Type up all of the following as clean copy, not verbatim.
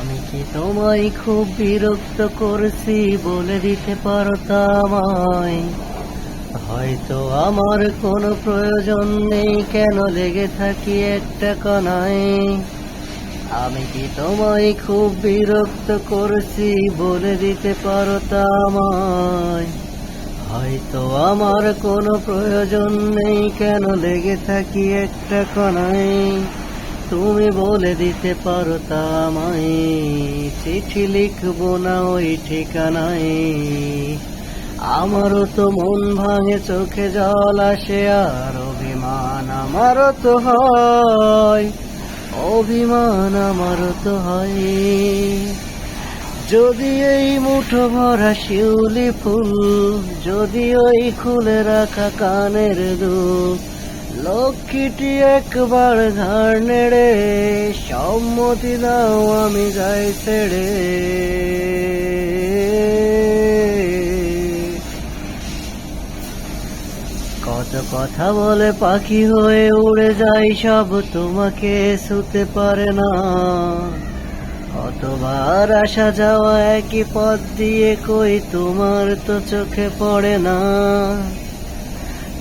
আমি কি তোমায় খুব বিরক্ত করেছি বলে দিতে পারতো আমায়? হয়তো আমার কোনো প্রয়োজন নেই, কেন লেগে থাকি একটা কণায়? আমি কি তোমায় খুব বিরক্ত করেছি বলে দিতে পারতো আমায়? হয়তো আমার কোনো প্রয়োজন নেই, কেন লেগে থাকি একটা কণায়? তুমি বলে দিতে পারতো আমায়, চিঠি লিখবো না ওই ঠিকানায়। আমারও তো মন ভাঙে, চোখে জল আসে, আর অভিমান আমারও তো হয়, অভিমান আমারও তো হয়। যদি এই মুঠো ভরা শিউলি ফুল, যদি ওই খুলে রাখা কানের দুল, লক্ষ্মীটি একবার ঘাড় নেড়ে সম্মতি দাও আমি যাই ছেড়ে। কত কথা বলে পাখি হয়ে উড়ে যায়, সব তোমাকে ছুতে পারে না। কতবার আসা যাওয়া একই পথ দিয়ে, কই তোমার তো চোখে পড়ে না।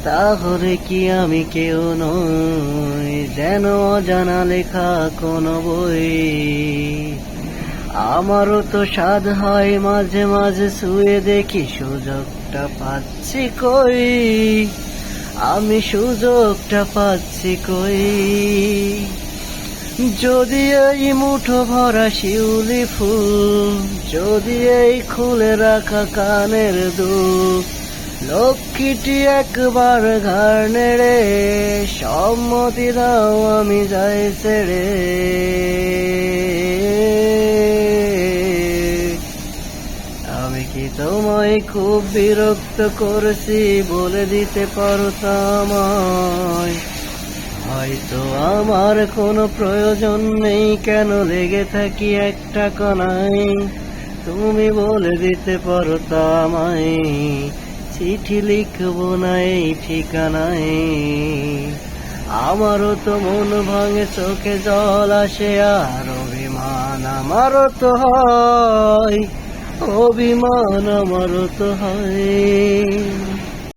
তাহলে কি আমি কেউ নই, যেন অজানা লেখা কোনো বই? আমারও তো স্বাদ হয় মাঝে মাঝে, শুয়ে দেখি সুযোগটা পাচ্ছি কই, আমি সুযোগটা পাচ্ছি কই? যদি এই মুঠো ভরা শিউলি ফুল, যদি এই খুলে রাখা কানের দুল, লক্ষ্মীটি একবার ঘাড় নেড়ে সম্মতি দাও আমি যাই ছেড়ে। আমি কি তোমায় খুব বিরক্ত করেছি বলে দিতে পারতো আমায়? হয়তো আমার কোনো প্রয়োজন নেই, কেন লেগে থাকি একটা কণায়? তুমি বলে দিতে পারতো আমায়, চিঠি লিখবো না এই ঠিকানায়। আমারও তো মন ভাঙে, চোখে জল আসে, আর অভিমান আমারও তো হয়, অভিমান আমারও তো হয়।